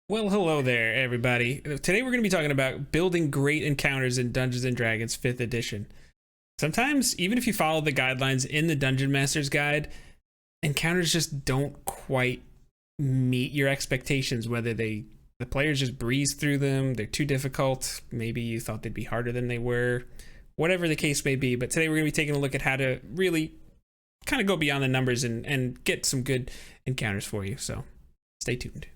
Well, hello there, everybody. Today we're going to be talking about building great encounters in Dungeons & Dragons 5th edition. Sometimes, even if you follow the guidelines in the Dungeon Master's Guide, encounters just don't quite meet your expectations, whether the players just breeze through them, they're too difficult, maybe you thought they'd be harder than they were, whatever the case may be. But today we're going to be taking a look at how to really kind of go beyond the numbers and get some good encounters for you, so stay tuned.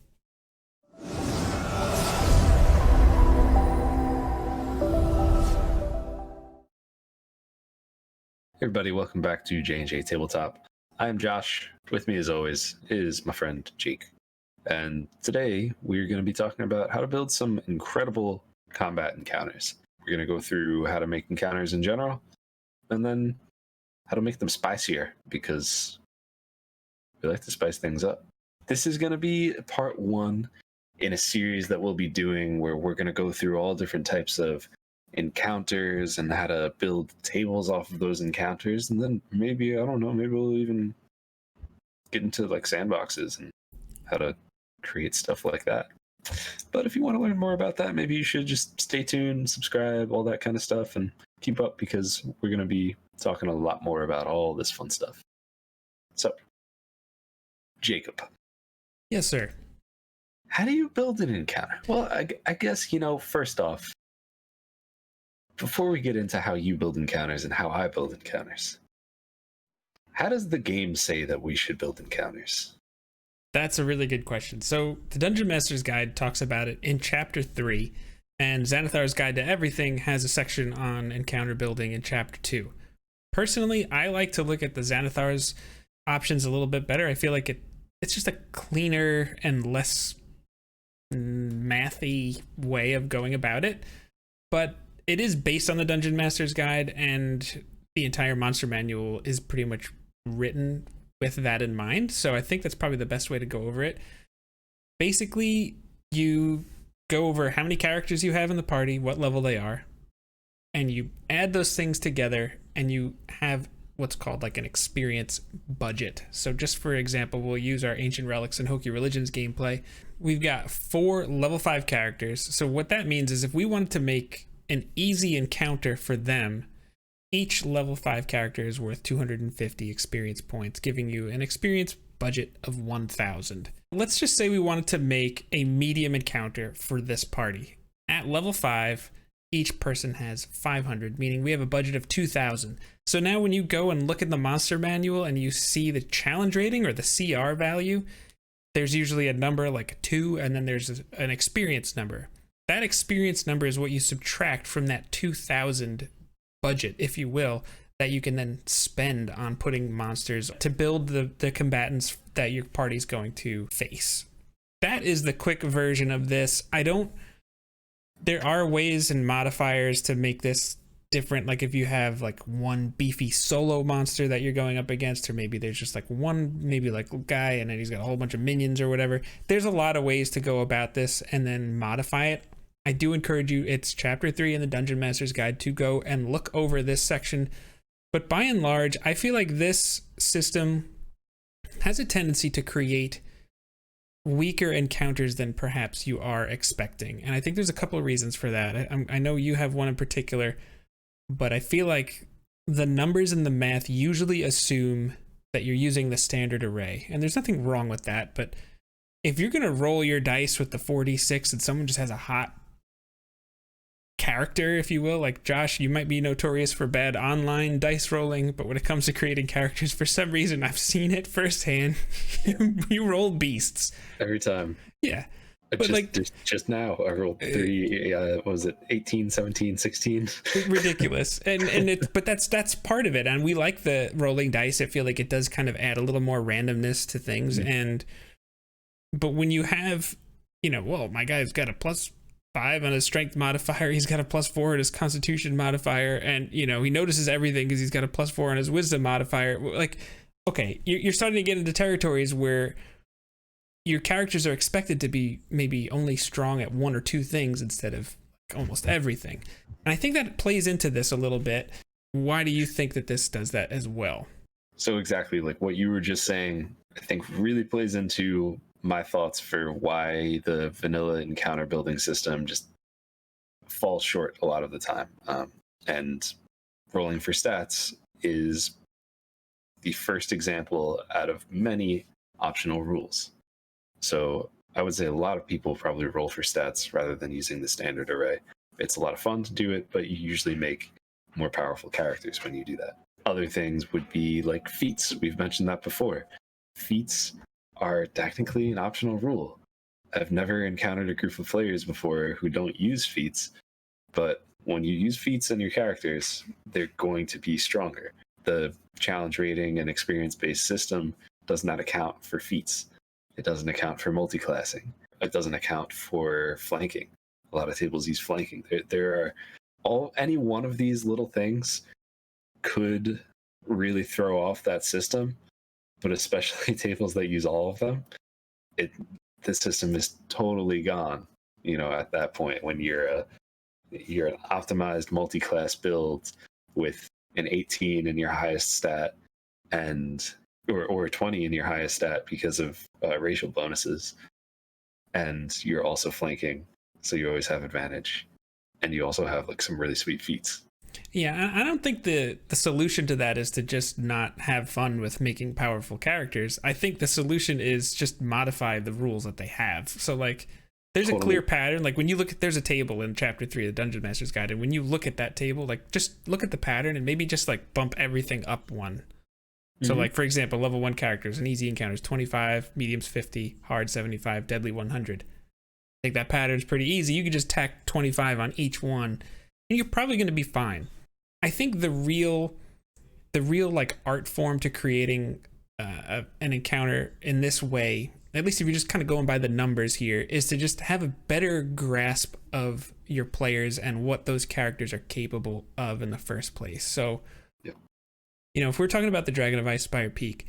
Hey everybody, welcome back to JNJtabletop. I am Josh. With me, as always, is my friend Jake. And today we're going to be talking about how to build some incredible combat encounters. We're going to go through how to make encounters in general, and then how to make them spicier, because we like to spice things up. This is going to be part one in a series that we'll be doing where we're going to go through all different types of encounters and how to build tables off of those encounters, and then maybe, I don't know, maybe we'll even get into like sandboxes and how to create stuff like that. But if you want to learn more about that, maybe you should just stay tuned, subscribe, all that kind of stuff, and keep up, because we're going to be talking a lot more about all this fun stuff. So, Jacob. Yes, sir. How do you build an encounter? Well, I guess, first off, before we get into how you build encounters and how I build encounters, how does the game say that we should build encounters? That's a really good question. So the Dungeon Master's Guide talks about it in Chapter 3, and Xanathar's Guide to Everything has a section on encounter building in Chapter 2. Personally, I like to look at the Xanathar's options a little bit better. I feel like it's just a cleaner and less mathy way of going about it, but it is based on the Dungeon Master's Guide, and the entire monster manual is pretty much written with that in mind. So I think that's probably the best way to go over it. Basically, you go over how many characters you have in the party, what level they are, and you add those things together, and you have what's called like an experience budget. So just for example, we'll use our Ancient Relics and Hokey Religions gameplay. We've got 4 level 5 characters. So what that means is if we wanted to make an easy encounter for them, each level 5 character is worth 250 experience points, giving you an experience budget of 1,000. Let's just say we wanted to make a medium encounter for this party. At level 5, each person has 500, meaning we have a budget of 2,000. So now when you go and look at the monster manual and you see the challenge rating or the CR value, there's usually a number like a 2, and then there's an experience number. That experience number is what you subtract from that 2,000 budget, if you will, that you can then spend on putting monsters to build the combatants that your party's going to face. That is the quick version of this. There are ways and modifiers to make this different, like if you have like one beefy solo monster that you're going up against, or maybe there's just like one guy and then he's got a whole bunch of minions or whatever. There's a lot of ways to go about this and then modify it. I do encourage you, it's Chapter 3 in the Dungeon Master's Guide, to go and look over this section. But by and large, I feel like this system has a tendency to create weaker encounters than perhaps you are expecting. And I think there's a couple of reasons for that. I know you have one in particular, but I feel like the numbers and the math usually assume that you're using the standard array. And there's nothing wrong with that, but if you're going to roll your dice with the 4d6 and someone just has a hot character, if you will, like Josh, you might be notorious for bad online dice rolling, but when it comes to creating characters, for some reason I've seen it firsthand. You roll beasts every time. Yeah, but just now I rolled 3 what was it, 18, 17, 16. Ridiculous. But that's part of it, and we like the rolling dice. I feel like it does kind of add a little more randomness to things. But when you have, well, my guy's got a +5 on his strength modifier, he's got a +4 on his constitution modifier, and he notices everything because he's got a +4 on his wisdom modifier. Like, okay, you're starting to get into territories where your characters are expected to be maybe only strong at 1 or 2 things instead of almost everything. And I think that plays into this a little bit. Why do you think that this does that as well? So exactly like what you were just saying, I think really plays into my thoughts for why the vanilla encounter building system just falls short a lot of the time. And rolling for stats is the first example out of many optional rules. So I would say a lot of people probably roll for stats rather than using the standard array. It's a lot of fun to do it, but you usually make more powerful characters when you do that. Other things would be like feats. We've mentioned that before. Feats are technically an optional rule. I've never encountered a group of players before who don't use feats, but when you use feats in your characters, they're going to be stronger. The challenge rating and experience-based system does not account for feats. It doesn't account for multiclassing. It doesn't account for flanking. A lot of tables use flanking. There are any one of these little things could really throw off that system, but especially tables that use all of them, the system is totally gone. At that point, when you're an optimized multi-class build with an 18 in your highest stat or 20 in your highest stat because of racial bonuses, and you're also flanking, so you always have advantage, and you also have like some really sweet feats. Yeah, I don't think the solution to that is to just not have fun with making powerful characters. I think the solution is just modify the rules that they have. So like there's a clear pattern. Like when you look at, there's a table in chapter 3 of the Dungeon Master's Guide, and when you look at that table, like just look at the pattern and maybe just like bump everything up one. So like, for example, level 1 characters, an easy encounter is 25, mediums 50, hard 75, deadly 100. I think that pattern's pretty easy. You could just tack 25 on each one, and you're probably going to be fine. I think the real like art form to creating an encounter in this way, at least if you're just kind of going by the numbers here, is to just have a better grasp of your players and what those characters are capable of in the first place. So, if we're talking about the Dragon of Icespire Peak,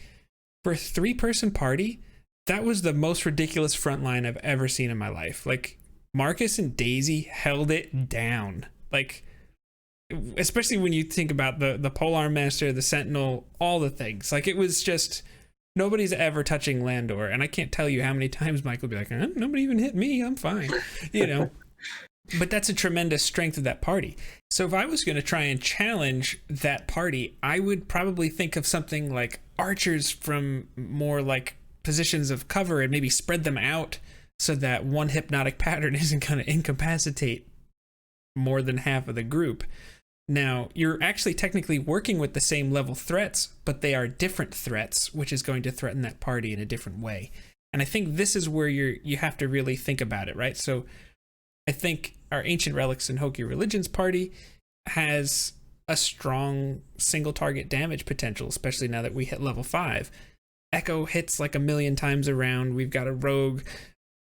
for a 3-person party, that was the most ridiculous front line I've ever seen in my life. Like, Marcus and Daisy held it down. Like, especially when you think about the Polearm Master, the Sentinel, all the things. Like, it was just, nobody's ever touching Landor. And I can't tell you how many times Mike will be like, nobody even hit me, I'm fine. But that's a tremendous strength of that party. So if I was going to try and challenge that party, I would probably think of something like archers from more like positions of cover and maybe spread them out so that one hypnotic pattern isn't going to incapacitate more than half of the group. Now, you're actually technically working with the same level threats, but they are different threats, which is going to threaten that party in a different way. And I think this is where you have to really think about it, right? So I think our Ancient Relics and Hoki Religions party has a strong single target damage potential, especially now that we hit level 5. Echo hits like 1,000,000 times around. We've got a rogue.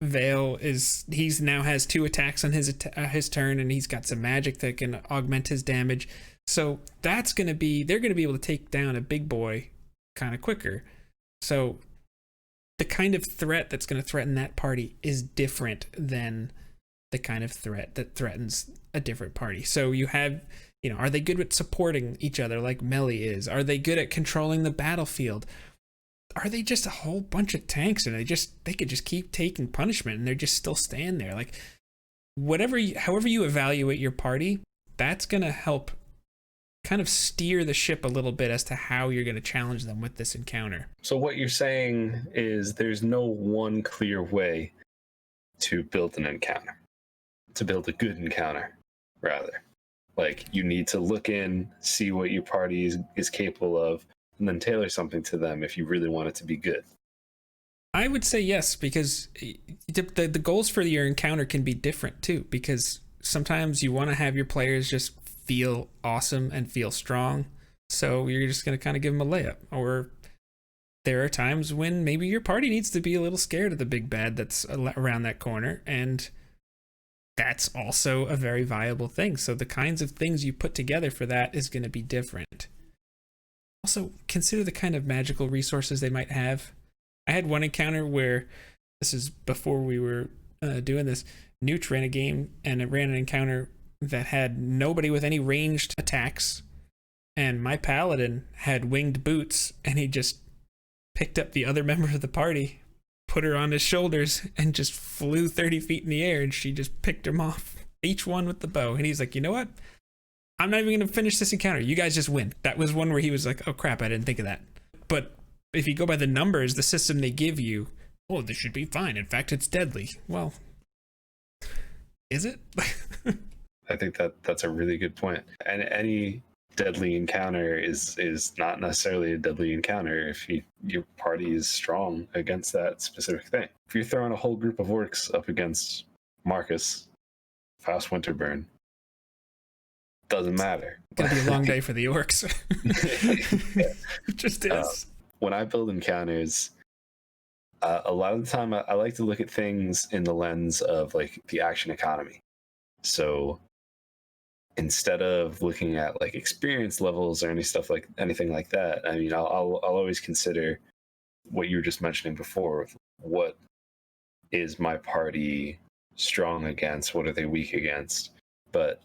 Vale he's now has 2 attacks on his turn, and he's got some magic that can augment his damage. So they're going to be able to take down a big boy kind of quicker. So the kind of threat that's going to threaten that party is different than the kind of threat that threatens a different party. So you have, are they good at supporting each other like Melly is? Are they good at controlling the battlefield? Are they just a whole bunch of tanks and they could just keep taking punishment and they're just still stand there? Like, however you evaluate your party, that's going to help kind of steer the ship a little bit as to how you're going to challenge them with this encounter. So what you're saying is there's no one clear way to build an encounter, to build a good encounter, rather. Like, you need to look in, see what your party is capable of, and then tailor something to them if you really want it to be good. I would say yes, because the goals for your encounter can be different too, because sometimes you want to have your players just feel awesome and feel strong, so you're just going to kind of give them a layup. Or there are times when maybe your party needs to be a little scared of the big bad that's around that corner, and that's also a very viable thing. So the kinds of things you put together for that is going to be different. Also, consider the kind of magical resources they might have. I had one encounter where, this is before we were doing this, Newt ran a game and it ran an encounter that had nobody with any ranged attacks, and my paladin had winged boots, and he just picked up the other member of the party, put her on his shoulders and just flew 30 feet in the air, and she just picked him off, each one with the bow. And he's like, you know what? I'm not even going to finish this encounter. You guys just win. That was one where he was like, oh crap, I didn't think of that. But if you go by the numbers, the system they give you, oh, this should be fine. In fact, it's deadly. Well, is it? I think that's a really good point. And any deadly encounter is not necessarily a deadly encounter if your party is strong against that specific thing. If you're throwing a whole group of orcs up against Marcus, Faust Winterburn, doesn't matter. It's gonna be a long day for the orcs. It just is. When I build encounters, a lot of the time I like to look at things in the lens of like the action economy. So instead of looking at like experience levels or anything like that, I mean, I'll always consider what you were just mentioning before. What is my party strong against? What are they weak against? But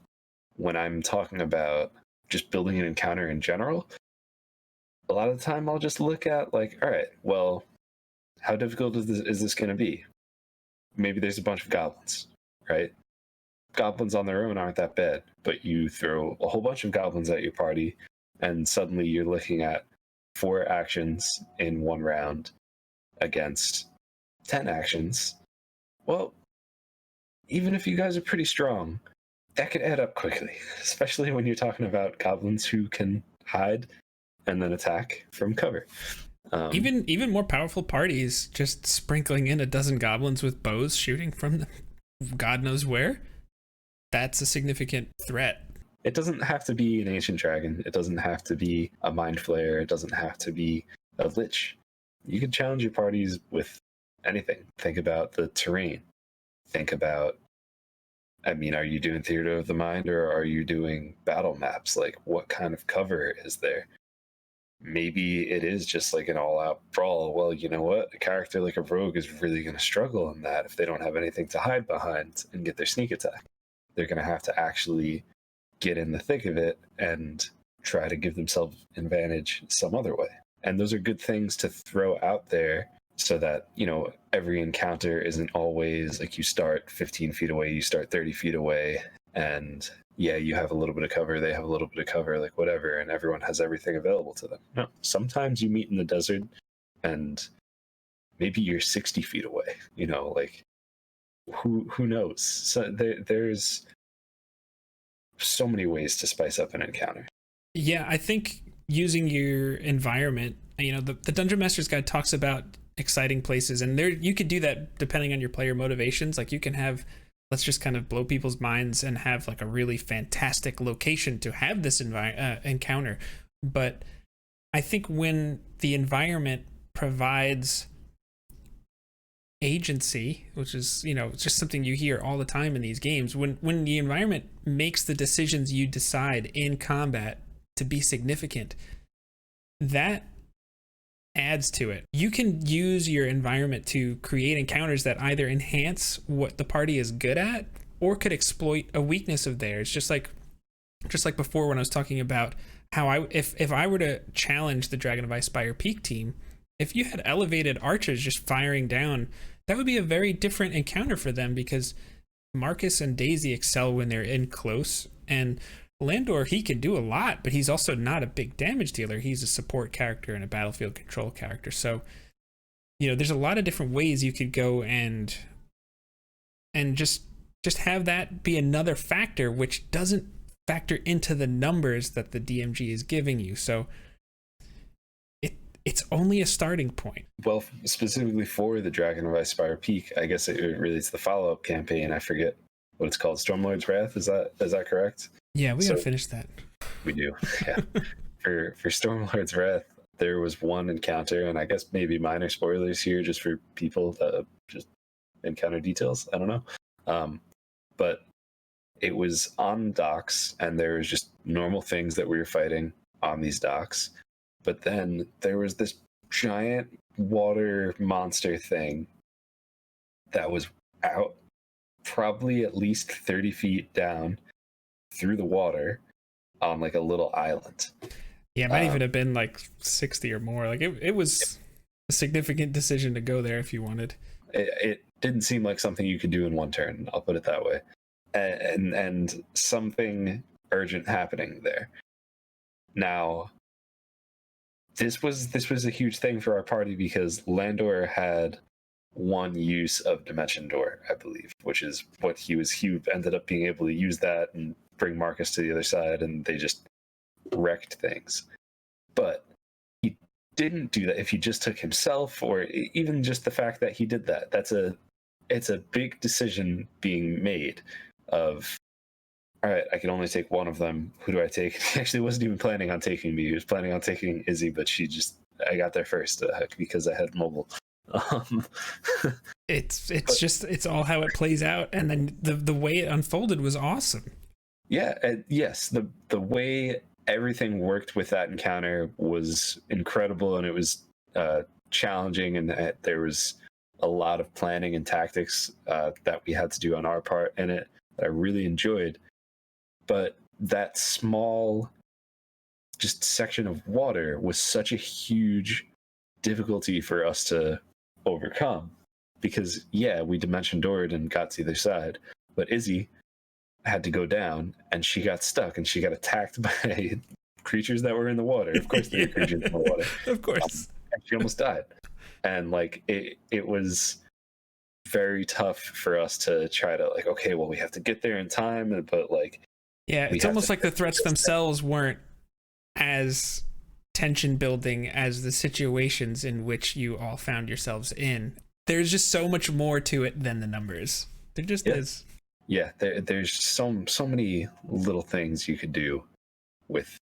when I'm talking about just building an encounter in general, a lot of the time I'll just look at like, all right, well, how difficult is this going to be? Maybe there's a bunch of goblins, right? Goblins on their own aren't that bad, but you throw a whole bunch of goblins at your party, and suddenly you're looking at 4 actions in one round against 10 actions. Well, even if you guys are pretty strong, that could add up quickly, especially when you're talking about goblins who can hide and then attack from cover. Even more powerful parties just sprinkling in a dozen goblins with bows shooting from God knows where. That's a significant threat. It doesn't have to be an ancient dragon. It doesn't have to be a mind flayer. It doesn't have to be a lich. You can challenge your parties with anything. Think about the terrain. Think about, I mean, are you doing theater of the mind or are you doing battle maps? Like, what kind of cover is there? Maybe it is just like an all-out brawl. Well, you know what? A character like a rogue is really going to struggle in that if they don't have anything to hide behind and get their sneak attack. They're going to have to actually get in the thick of it and try to give themselves an advantage some other way. And those are good things to throw out there so that, you know, every encounter isn't always like you start 15 feet away, you start 30 feet away, and yeah, you have a little bit of cover, they have a little bit of cover, like whatever, and everyone has everything available to them. No, sometimes you meet in the desert and maybe you're 60 feet away, you know, like who knows? So there's so many ways to spice up an encounter. Yeah, I think using your environment, you know, the Dungeon Master's Guide talks about exciting places, and there you could do that depending on your player motivations. Like you can have, let's just kind of blow people's minds and have like a really fantastic location to have this encounter. But I think when the environment provides agency, which is, you know, it's just something you hear all the time in these games, when the environment makes the decisions you decide in combat to be significant, that adds to it. You can use your environment to create encounters that either enhance what the party is good at or could exploit a weakness of theirs. Just like before when I was talking about how if I were to challenge the Dragon of Icespire Peak team, if you had elevated archers just firing down, that would be a very different encounter for them, because Marcus and Daisy excel when they're in close, and Landor, he can do a lot, but he's also not a big damage dealer. He's a support character and a battlefield control character. So, you know, there's a lot of different ways you could go and just have that be another factor, which doesn't factor into the numbers that the DMG is giving you. So it's only a starting point. Well, specifically for the Dragon of Icespire Peak, I guess it relates to the follow-up campaign. I forget what it's called. Stormlord's Wrath, is that correct? Yeah, we gotta finish that. We do, yeah. For Stormlord's Wrath, there was one encounter, and I guess maybe minor spoilers here just for people that just encounter details. I don't know. But it was on docks, and there was just normal things that we were fighting on these docks. But then there was this giant water monster thing that was out probably at least 30 feet down through the water on like a little island. Yeah, it might even have been like 60 or more. Like it was a significant decision to go there if you wanted. It didn't seem like something you could do in one turn. I'll put it that way. And something urgent happening there. Now, this was a huge thing for our party because Landor had one use of Dimension Door, I believe, which is what he ended up being able to use that and bring Marcus to the other side, and they just wrecked things. But he didn't do that if he just took himself, or even just the fact that he did that. It's a big decision being made of, all right, I can only take one of them. Who do I take? He actually wasn't even planning on taking me. He was planning on taking Izzy, but I got there first because I had mobile. It's all how it plays out, and then the way it unfolded was awesome. Yeah, yes, the way everything worked with that encounter was incredible, and it was challenging, and there was a lot of planning and tactics that we had to do on our part in it that I really enjoyed. But that small just section of water was such a huge difficulty for us to overcome, because we dimension doored and got to the other side, but Izzy had to go down and she got stuck and she got attacked by creatures that were in the water. Of course, there were creatures in the water. Of course. And she almost died. And like it was very tough for us to try to like, okay, well, we have to get there in time, but like, yeah, it's almost like the threats themselves weren't as tension building as the situations in which you all found yourselves in. There's just so much more to it than the numbers. There just is. Yeah, there's so many little things you could do with,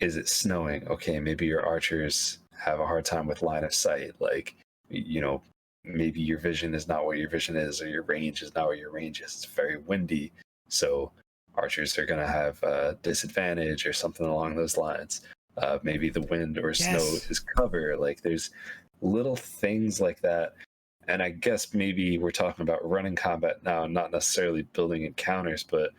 is it snowing? Okay, maybe your archers have a hard time with line of sight. Like, maybe your vision is not what your vision is, or your range is not what your range is. It's very windy, so archers are going to have a disadvantage or something along those lines. Maybe the wind or snow is cover. Like, there's little things like that. And I guess maybe we're talking about running combat now, not necessarily building encounters, but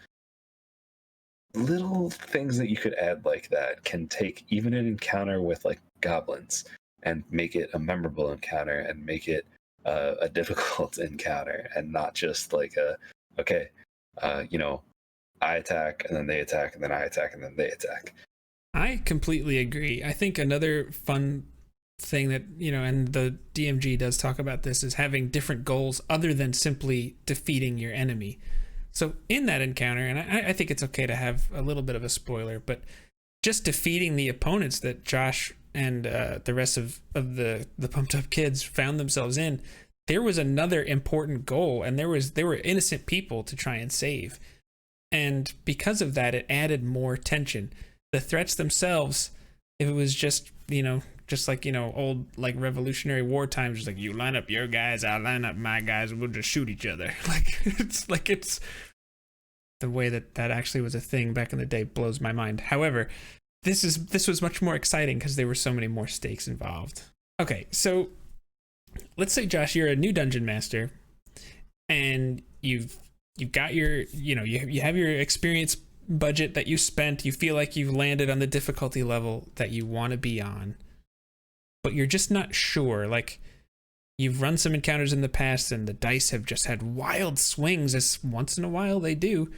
little things that you could add like that can take even an encounter with like goblins and make it a memorable encounter and make it a difficult encounter, and not just like I attack and then they attack and then I attack and then they attack. I completely agree. I think another fun thing that, and the DMG does talk about this, is having different goals other than simply defeating your enemy. So in that encounter, and I think it's okay to have a little bit of a spoiler, but just defeating the opponents that Josh and the rest of the pumped up kids found themselves in, there was another important goal, and there were innocent people to try and save. And because of that, it added more tension. The threats themselves, if it was just like, old like Revolutionary War times, just like, you line up your guys, I'll line up my guys, and we'll just shoot each other. It's the way that actually was a thing back in the day blows my mind. However, this was much more exciting because there were so many more stakes involved. Okay, so let's say, Josh, you're a new dungeon master, and you've got your, you have your experience budget that you spent. You feel like you've landed on the difficulty level that you want to be on, but you're just not sure. Like, you've run some encounters in the past and the dice have just had wild swings, as once in a while they do.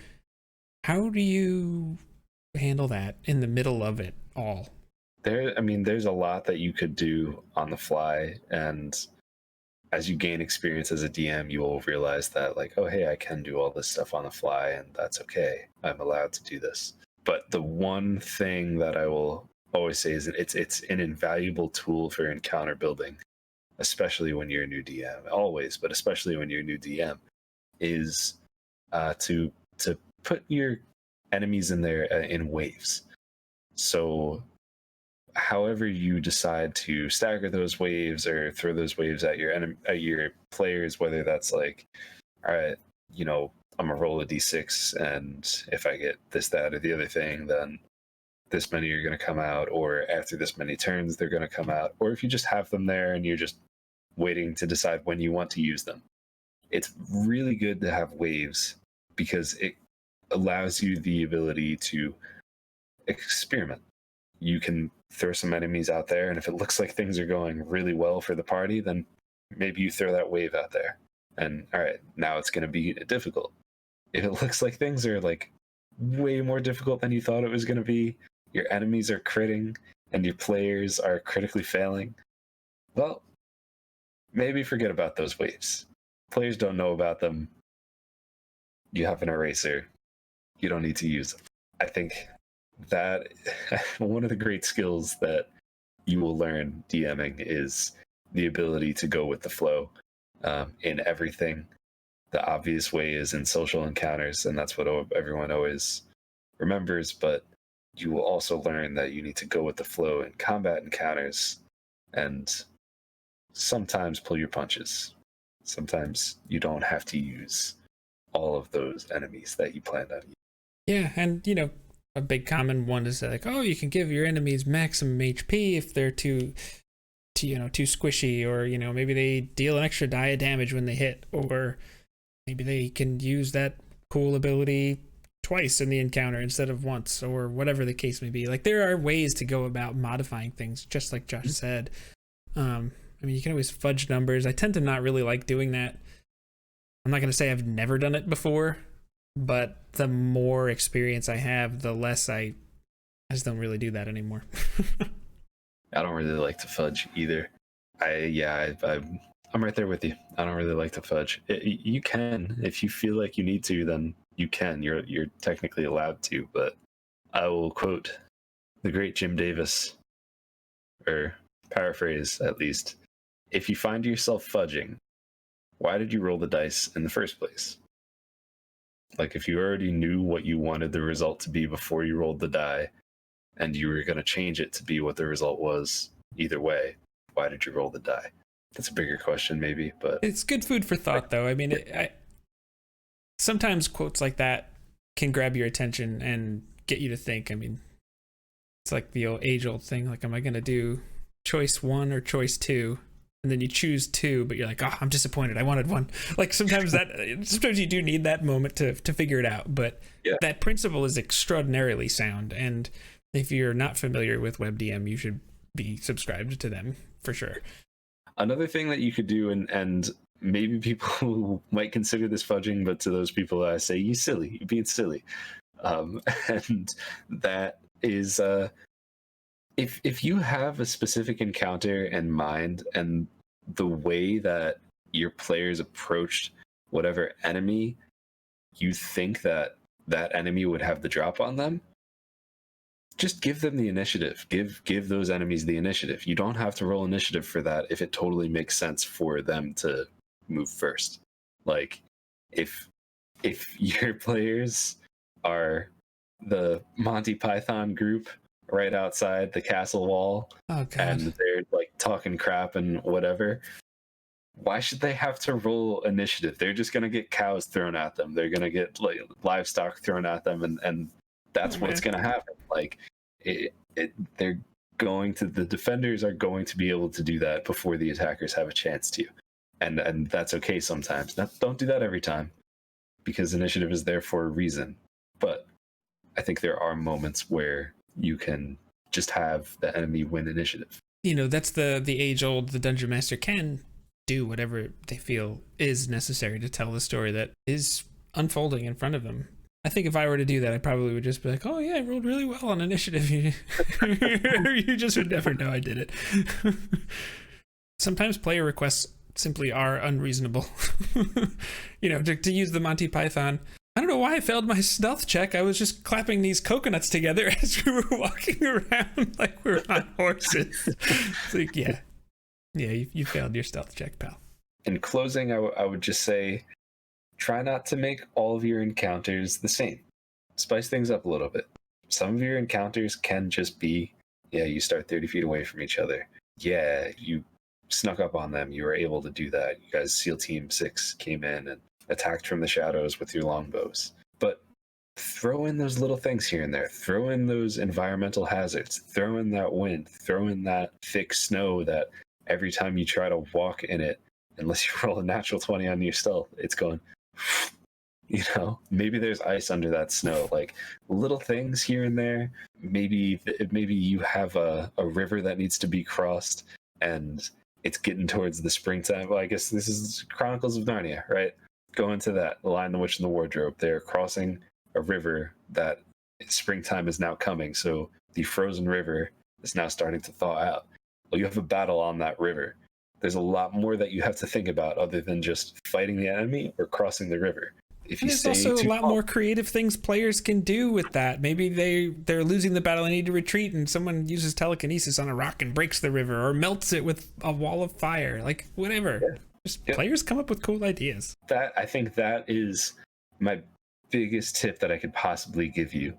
How do you handle that in the middle of it all? There's a lot that you could do on the fly, and as you gain experience as a DM, you will realize that, like, oh, hey, I can do all this stuff on the fly, and that's okay. I'm allowed to do this. But the one thing that I will always say is that it's an invaluable tool for encounter building, especially when you're a new DM. Always, but especially when you're a new DM, is to put your enemies in there in waves. So however you decide to stagger those waves or throw those waves at your players, whether that's like, all right, I'm gonna roll a d6, and if I get this, that, or the other thing, then this many are gonna come out, or after this many turns they're gonna come out, or if you just have them there and you're just waiting to decide when you want to use them. It's really good to have waves because it allows you the ability to experiment. You can throw some enemies out there, and if it looks like things are going really well for the party, then maybe you throw that wave out there. And all right, now it's going to be difficult. If it looks like things are like way more difficult than you thought it was going to be, your enemies are critting and your players are critically failing, well, maybe forget about those waves. Players don't know about them. You have an eraser. You don't need to use them. I think that one of the great skills that you will learn DMing is the ability to go with the flow in everything. The obvious way is in social encounters, and that's what everyone always remembers, but you will also learn that you need to go with the flow in combat encounters and sometimes pull your punches. Sometimes you don't have to use all of those enemies that you planned on using. Yeah, and a big common one is like, oh, you can give your enemies maximum HP if they're too squishy, or maybe they deal an extra die of damage when they hit, or maybe they can use that cool ability twice in the encounter instead of once, or whatever the case may be. Like, there are ways to go about modifying things, just like Josh said. You can always fudge numbers. I tend to not really like doing that. I'm not going to say I've never done it before, but the more experience I have, the less I just don't really do that anymore. I don't really like to fudge either. I'm right there with you. I don't really like to fudge. You can, if you feel like you need to, then you can. You're technically allowed to. But I will quote the great Jim Davis, or paraphrase at least: if you find yourself fudging, why did you roll the dice in the first place? Like, if you already knew what you wanted the result to be before you rolled the die, and you were going to change it to be what the result was either way, why did you roll the die? That's a bigger question, maybe, but it's good food for thought, though. Sometimes quotes like that can grab your attention and get you to think. It's like the age-old thing. Like, am I going to do choice 1 or choice 2? And then you choose 2, but you're like, oh, I'm disappointed. I wanted 1. Like, sometimes you do need that moment to figure it out. But yeah, that principle is extraordinarily sound. And if you're not familiar with WebDM, you should be subscribed to them for sure. Another thing that you could do, and maybe people might consider this fudging, but to those people I say, you silly, you're being silly. And that is, if you have a specific encounter in mind, and the way that your players approached whatever enemy you think that enemy would have the drop on them, just give them the initiative. Give those enemies the initiative. You don't have to roll initiative for that if it totally makes sense for them to move first. Like, if your players are the Monty Python group right outside the castle wall, and they're like talking crap and whatever, why should they have to roll initiative? They're just gonna get cows thrown at them. They're gonna get like livestock thrown at them, and that's what's gonna happen. Like, the defenders are going to be able to do that before the attackers have a chance to, and that's okay sometimes. Don't do that every time, because initiative is there for a reason. But I think there are moments where you can just have the enemy win initiative. That's the age-old, the dungeon master can do whatever they feel is necessary to tell the story that is unfolding in front of them. I think if I were to do that, I probably would just be like, oh yeah, I rolled really well on initiative. You just would never know I did it. Sometimes player requests simply are unreasonable. To use the Monty Python, I don't know why I failed my stealth check. I was just clapping these coconuts together as we were walking around like we were on horses. It's like, yeah, you failed your stealth check, pal. In closing, I would just say, try not to make all of your encounters the same. Spice things up a little bit. Some of your encounters can just be, you start 30 feet away from each other. Yeah, you snuck up on them. You were able to do that. You guys, SEAL Team 6 came in and attacked from the shadows with your longbows. But throw in those little things here and there. Throw in those environmental hazards. Throw in that wind. Throw in that thick snow that every time you try to walk in it, unless you roll a natural 20 on your stealth, it's going, maybe there's ice under that snow, like little things here and there. Maybe you have a river that needs to be crossed, and it's getting towards the springtime. Well, I guess this is Chronicles of Narnia, right? Go into that, The Lion, the Witch, and the Wardrobe. They're crossing a river that springtime is now coming, so the frozen river is now starting to thaw out. Well, you have a battle on that river. There's a lot more that you have to think about other than just fighting the enemy or crossing the river. If you there's also a lot more creative things players can do with that. Maybe they're losing the battle and need to retreat, and someone uses telekinesis on a rock and breaks the river or melts it with a wall of fire. Like, whatever. Yeah. Just players come up with cool ideas. I think that is my biggest tip that I could possibly give you,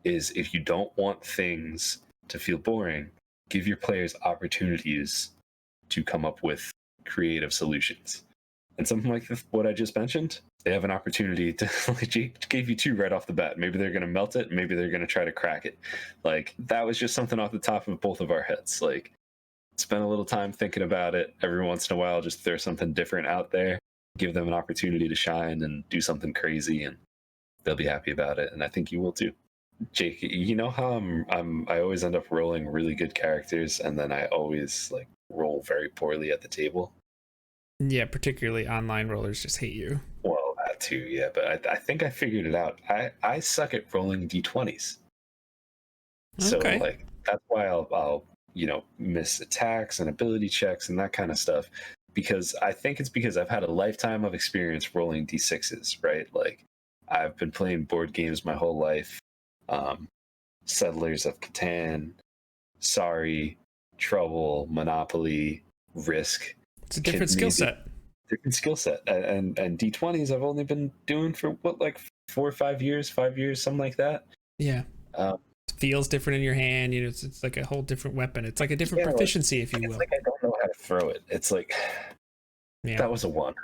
is if you don't want things to feel boring, give your players opportunities to come up with creative solutions. And something like what I just mentioned, they have an opportunity to, like, Jake gave you 2 right off the bat. Maybe they're going to melt it. Maybe they're going to try to crack it. Like, that was just something off the top of both of our heads. Like, spend a little time thinking about it. Every once in a while, just throw something different out there. Give them an opportunity to shine and do something crazy, and they'll be happy about it. And I think you will too. Jake, you know how I always end up rolling really good characters, and then I always like roll very poorly at the table. Yeah, particularly online rollers just hate you. Well, that too, yeah. But I think I figured it out. I suck at rolling d20s. So like that's why I'll miss attacks and ability checks and that kind of stuff, because I think it's because I've had a lifetime of experience rolling d6s, right? Like, I've been playing board games my whole life. Settlers of Catan, Sorry, Trouble, Monopoly, Risk. It's a different skill set. Different skill set. And D20s I've only been doing for like 4 or 5 years, something like that. Yeah. It feels different in your hand. It's like a whole different weapon. It's like a different proficiency, if you will. It's like I don't know how to throw it. It's like, that was a 1.